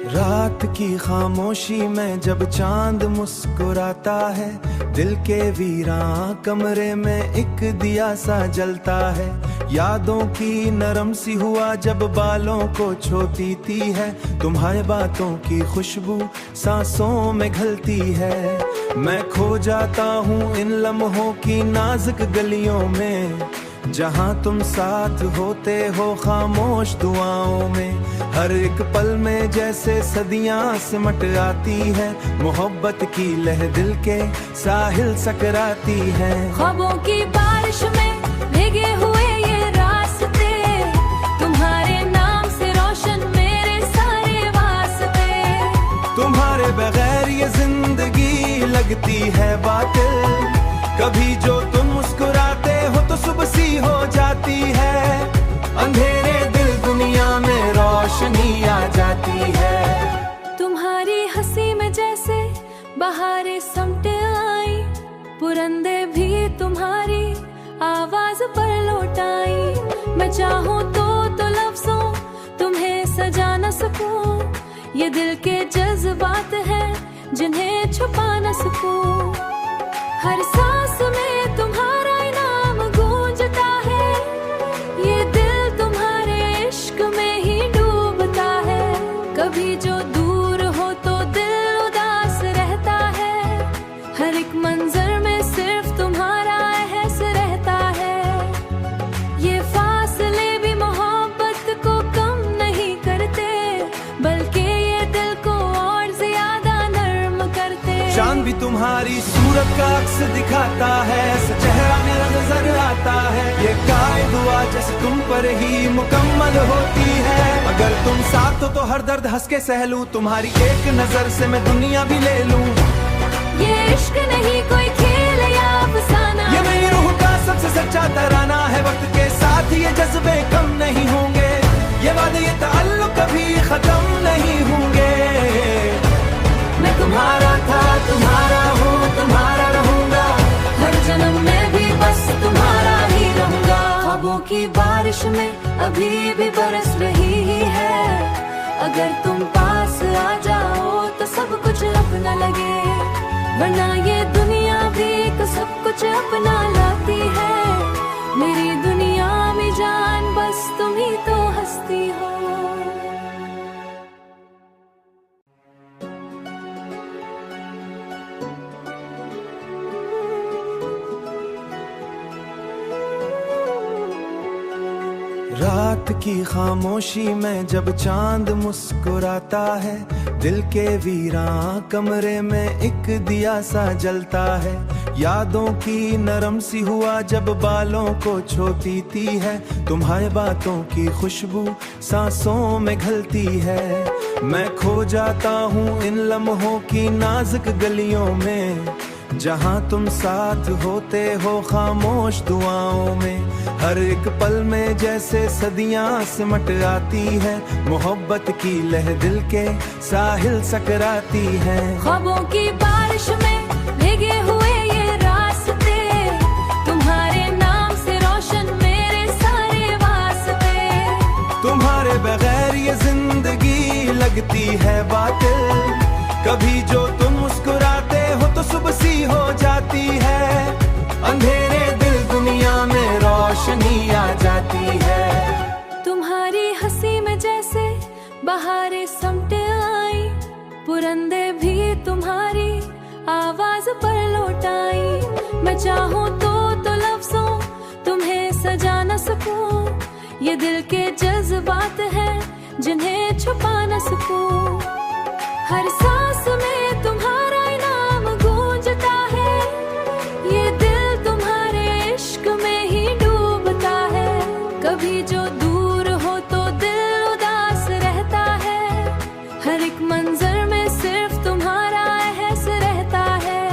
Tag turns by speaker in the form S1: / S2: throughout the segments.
S1: रात की खामोशी में जब चांद मुस्कुराता है, दिल के वीरां कमरे में एक दिया सा जलता है। यादों की नरम सी हुआ जब बालों को छोतीती है, तुम्हारे बातों की खुशबू सांसों में घलती है। मैं खो जाता हूँ इन लम्हों की नाजुक गलियों में, जहाँ तुम साथ होते हो खामोश दुआओं में। हर एक पल में जैसे सदियां सिमट आती है, मोहब्बत की लहर दिल के साहिल सकराती है।
S2: ख्वाबों की बारिश में भीगे हुए ये रास्ते, तुम्हारे नाम से रोशन मेरे सारे वास्ते।
S1: तुम्हारे बगैर ये जिंदगी लगती है बातिल, कभी जो तुम मुस्कुराते हो तो सुबह सी हो जाती है। अंधेरे दिल दुनिया में रोशनी आ जाती है।
S2: तुम्हारी हंसी में जैसे बहारें समटे आई, पुरंदे भी तुम्हारी आवाज पर लौट आई। मैं चाहूँ तो लफ्जों तुम्हें सजा न सकूं, ये दिल के जज्बात हैं जिन्हें छुपा न सकूं। हर सांस में तुम्हारा इनाम गूंजता है, ये दिल तुम्हारे इश्क में ही डूबता है। कभी जो दूर हो तो दिल उदास रहता है, हर एक मंजर में सिर्फ तुम्हारा एहसास रहता है। ये फासले भी मोहब्बत को कम नहीं करते, बल्कि ये दिल को और ज्यादा नर्म करते।
S1: चांद भी तुम्हारी सूरत का अक्स दिखाता है, ऐसा चेहरा मेरा नजर आता है। ये काय दुआ जैसे तुम पर ही मुकम्मल होती है। अगर तुम साथ हो तो हर दर्द हंस के सह लूं, तुम्हारी एक नजर से मैं दुनिया भी ले लूं।
S2: ये इश्क नहीं कोई खेल या अफसाना,
S1: ये मेरी रूह का सबसे सच्चा तराना है। वक्त के साथ ये जज्बे कम नहीं होंगे, ये वादे ये ताल्लुक कभी खत्म नहीं होंगे। मैं तुम्हारा था, तुम्हारा हूँ, तुम्हारा रहूंगा,
S2: हर जन्म में भी बस तुम्हारा ही रहूंगा। ख्वाबों की बारिश में अभी भी बरस रही है, अगर तुम पास आ जाओ तो सब कुछ अपना लगे। वरना ये दुनिया भी सब कुछ अपना लाती है। मेरी दुनिया में जान बस तुम ही तो हंसती हो।
S1: रात की खामोशी में जब चांद मुस्कुराता है, दिल के वीरां कमरे में एक दिया सा जलता है। यादों की नरम सी हुआ जब बालों को छोतीती है, तुम्हारे बातों की खुशबू सांसों में घलती है। मैं खो जाता हूँ इन लम्हों की नाजुक गलियों में, जहाँ तुम साथ होते हो खामोश दुआओं में। हर एक पल में जैसे सदियां सिमट आती है, मोहब्बत की लहर दिल के साहिल सकराती है।
S2: ख्वाबों की बारिश में भीगे हुए ये रास्ते, तुम्हारे नाम से रोशन मेरे सारे वास्ते।
S1: तुम्हारे बगैर ये जिंदगी लगती है बातिल, कभी जो तुम मुस्कुराते हो तो सुबह सी हो जाती है। अंधेरे दिल दुनिया में रोशनी आ जाती है।
S2: तुम्हारी हंसी में जैसे बहारें समटे आई, पुरंदे भी तुम्हारी आवाज पर लौट आई। मैं चाहूँ तो लफ्जों तुम्हें सजा न सकूं, ये दिल के जज्बात हैं जिन्हें छुपा न सकूं। हर सांस में तुम्हारा इनाम गूंजता है, ये दिल तुम्हारे इश्क में ही डूबता है। कभी जो दूर हो तो दिल उदास रहता है, हर एक मंजर में सिर्फ तुम्हारा एहसास रहता है।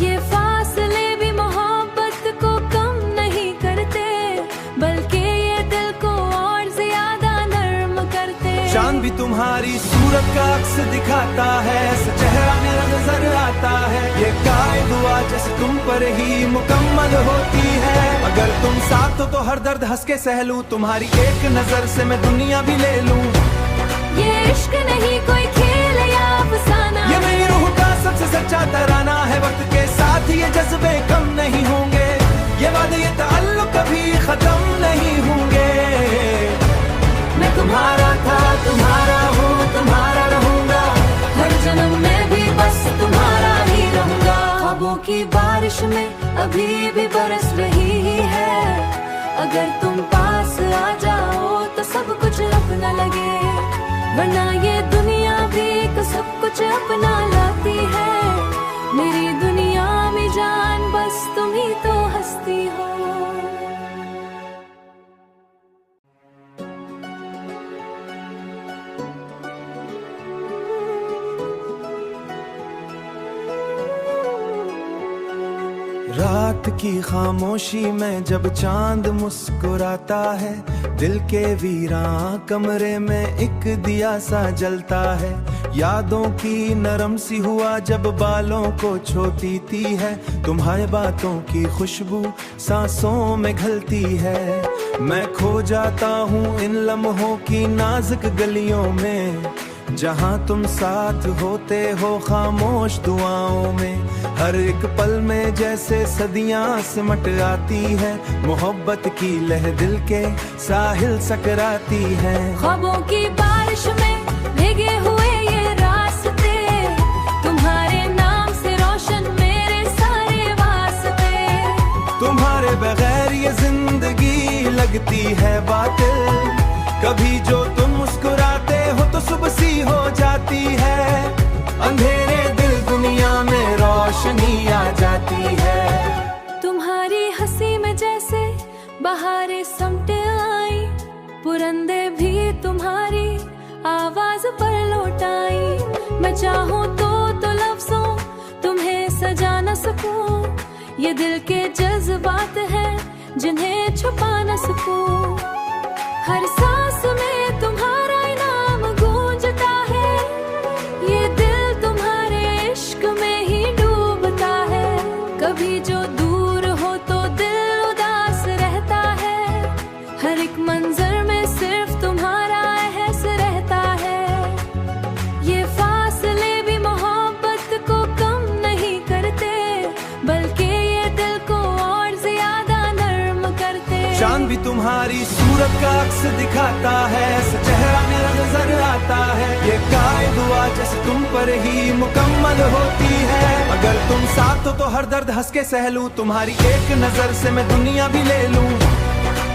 S2: ये फासले भी मोहब्बत को कम नहीं करते, बल्कि ये दिल को और ज्यादा नर्म करते।
S1: चांद भी तुम्हारी सूरत का अक्स दिखाता है, ऐसा चेहरा मेरा नजर आता है। ये काय दुआ जैसे तुम पर ही मुकम्मल होती है। अगर तुम साथ हो तो हर दर्द हंस के सह लूं, तुम्हारी एक नजर से मैं दुनिया भी ले लूं।
S2: ये इश्क नहीं कोई खेल या अफसाना,
S1: ये मेरी रूह का सबसे सच्चा तराना है। वक्त के साथ ये जज्बे कम नहीं होंगे, ये वादे ये ताल्लुक कभी खत्म नहीं होंगे। मैं तुम्हारा था, तुम्हारा हूँ, तुम्हारा रहूंगा,
S2: हर जन्म में भी बस तुम्हारा ही रहूंगा। ख्वाबों की बारिश में अभी भी बरस रही है, अगर तुम पास आ जाओ तो सब कुछ अपना लगे, वरना ये दुनिया भी तो सब कुछ अपना लाती है। मेरी दुनिया में जान बस तुम ही तो हंसती हो।
S1: रात की खामोशी में जब चांद मुस्कुराता है, दिल के वीरां कमरे में एक दिया सा जलता है। यादों की नरम सी हुआ जब बालों को छोतीती है, तुम्हारे बातों की खुशबू सांसों में घलती है। मैं खो जाता हूँ इन लम्हों की नाजुक गलियों में, जहाँ तुम साथ होते हो खामोश दुआओं में। हर एक पल में जैसे सदियां सिमट आती है, मोहब्बत की लह दिल के साहिल सकराती है।
S2: ख्वाबों की बारिश में भीगे हुए ये रास्ते, तुम्हारे नाम से रोशन मेरे सारे वास्ते।
S1: तुम्हारे बगैर ये जिंदगी लगती है बातिल, कभी जो तुम मुस्कुराते हो तो सुबह सी हो जाती है। अंधेरे दिल दुनिया में रोशनी आ जाती है।
S2: तुम्हारी हंसी में जैसे बहारें समटे आई, पुरंदे भी तुम्हारी आवाज पर लौट आई। मैं चाहूँ तो लफ्जों तुम्हें सजा न सकूं, ये दिल के जज्बात हैं जिन्हें छुपा न सकूं। हर सांस में तुम्हारा इनाम गूंजता है, ये दिल तुम्हारे इश्क में ही डूबता है। कभी जो दूर हो तो दिल उदास रहता है, हर एक मंजर में सिर्फ तुम्हारा एहसास रहता है। ये फासले भी मोहब्बत को कम नहीं करते, बल्कि ये दिल को और ज्यादा नर्म करते।
S1: चांद भी तुम्हारी सूरत का अक्स दिखाता है, चेहरा मेरा नजर आता है। ये काय दुआ जैसे तुम पर ही मुकम्मल होती है। अगर तुम साथ हो तो हर दर्द हंस के सह लूं, तुम्हारी एक नजर से मैं दुनिया भी ले लूं।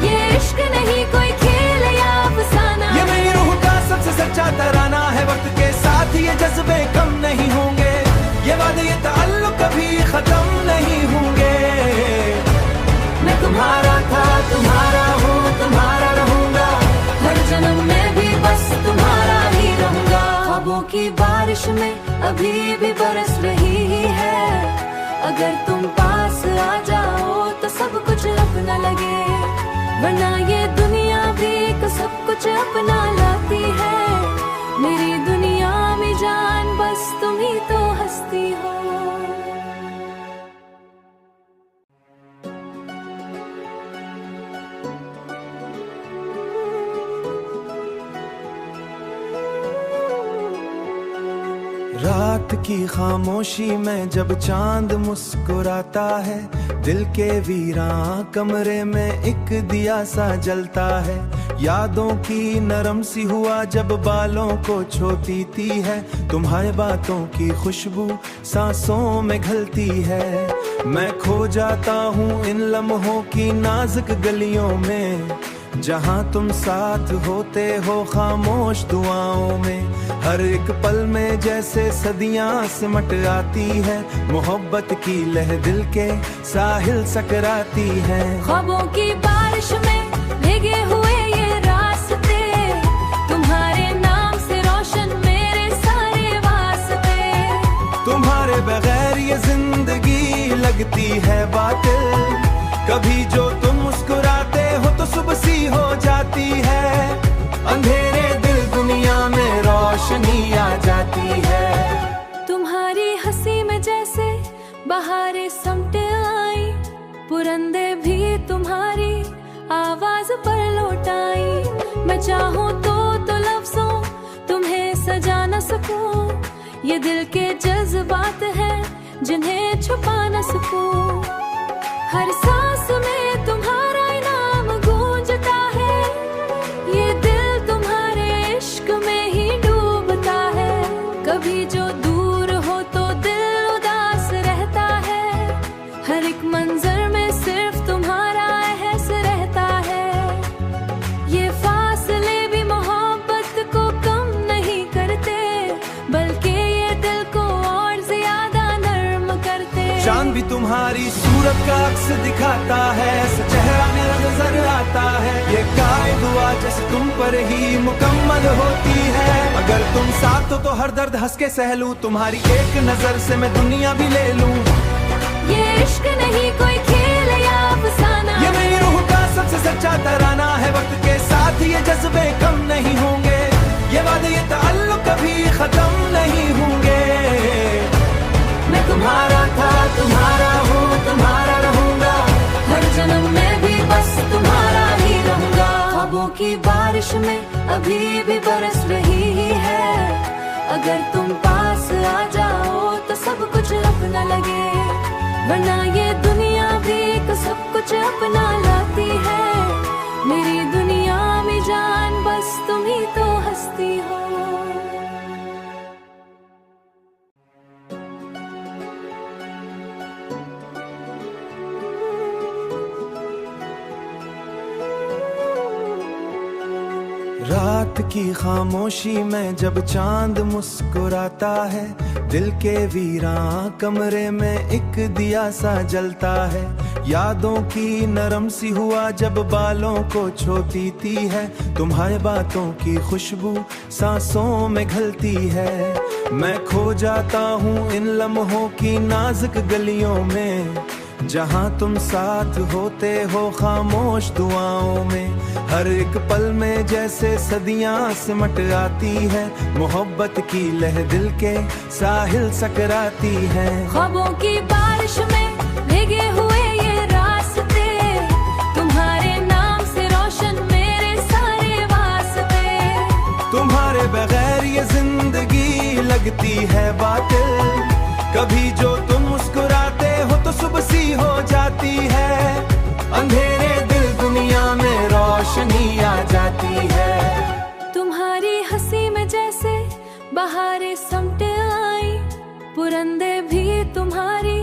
S2: ये इश्क नहीं कोई खेल या अफसाना,
S1: ये मेरी रूह का सबसे सच्चा तराना है। वक्त के साथ ये जज्बे कम नहीं होंगे, ये वादे ये ताल्लुक कभी खत्म नहीं होंगे। मैं तुम्हारा था, तुम्हारा हूँ, तुम्हारा रहूंगा,
S2: हर जन्म में भी बस तुम्हारा ही रहूंगा। ख्वाबों की बारिश में अभी भी बरस रही है, अगर तुम पास आ जाओ तो सब कुछ अपना लगे, वरना ये दुनिया भी तो सब कुछ अपना लाती है। मेरी दुनिया में जान बस तुम ही तो हंसती हो।
S1: रात की खामोशी में जब चांद मुस्कुराता है, दिल के वीरां कमरे में एक दिया सा जलता है। यादों की नरम सी हुआ जब बालों को छोतीती है, तुम्हारे बातों की खुशबू सांसों में घलती है। मैं खो जाता हूँ इन लम्हों की नाजुक गलियों में, जहाँ तुम साथ होते हो खामोश दुआओं में। हर एक पल में जैसे सदियां सिमट आती है, मोहब्बत की लह दिल के साहिल सकराती है।
S2: ख्वाबों की बारिश में भीगे हुए ये रास्ते, तुम्हारे नाम से रोशन मेरे सारे वास्ते।
S1: तुम्हारे बगैर ये जिंदगी लगती है बातिल, कभी जो तुम मुस्कुराते हो तो सुबह सी हो जाती है। अंधेरे दिल दुनिया में रोशनी आ जाती है।
S2: तुम्हारी हंसी में जैसे बहारें समटे आई, पुरंदे भी तुम्हारी आवाज पर लौट आई। मैं चाहूँ तो लफ्जों सजा न सकूं। ये दिल के जज्बात हैं जिन्हें छुपा न सकूं। हर सांस में तुम्हारा इनाम गूंजता है। ये दिल तुम्हारे इश्क में ही डूबता है। कभी जो दूर हो तो दिल उदास रहता है। हर एक मंजर में सिर्फ तुम्हारा एहसास रहता है। ये फासले भी मोहब्बत को कम नहीं करते, बल्कि ये दिल को और ज्यादा नर्म करते।
S1: चांद भी तुम्हारी सूरत का अक्स दिखाता है, चेहरा मेरा नजर आता है। ये काए दुआ जैसे तुम पर ही मुकम्मल होती है। अगर तुम साथ हो तो हर दर्द हंस के सह लूं। तुम्हारी एक नजर से मैं दुनिया भी ले लूं।
S2: ये इश्क नहीं कोई खेल या अफसाना,
S1: ये मेरी रूह का सबसे सच्चा तराना है। वक्त के साथ ये जज्बे कम नहीं होंगे। ये वादे ये ताल्लुक कभी खत्म नहीं होंगे। मैं तुम्हारा था, तुम्हारा हूँ, तुम्हारा रहूंगा।
S2: हर जन्म में भी बस तुम्हारा ही रहूंगा। ख्वाबों की बारिश में अभी भी बरस रही है। अगर तुम पास आ जाओ तो सब कुछ अपना लगे, वरना ये दुनिया भी सब कुछ अपना लाती है। मेरी दुनिया में जान बस तुम ही तो हंसती हो।
S1: रात की खामोशी में जब चांद मुस्कुराता है, दिल के वीरां कमरे में एक दिया सा जलता है। यादों की नरम सी हुआ जब बालों को छू पीती है। तुम्हारे बातों की खुशबू सांसों में घलती है। मैं खो जाता हूँ इन लम्हों की नाजुक गलियों में, जहाँ तुम साथ होते हो खामोश दुआओं में। हर एक पल में जैसे सदियां सिमट आती है। मोहब्बत की लह दिल के साहिल सकराती है।
S2: ख्वाबों की बारिश में भीगे हुए ये रास्ते, तुम्हारे नाम से रोशन मेरे सारे वास्ते।
S1: तुम्हारे बगैर ये जिंदगी लगती है बातिल। कभी जो तुम मुस्कुराते हो तो सुबह सी हो जाती है। अंधेरे दिल दुनिया में रोशनी आ जाती है।
S2: तुम्हारी हंसी में जैसे बहारें समटे आई, पुरंदे भी तुम्हारी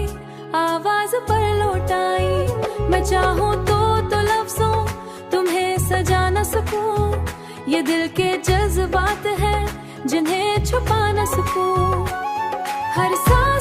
S2: आवाज पर लौट आई। मैं चाहूँ तो लफ्जों तुम्हें सजा न सकूं। ये दिल के जज्बात हैं जिन्हें छुपा न सकूं। हर सांस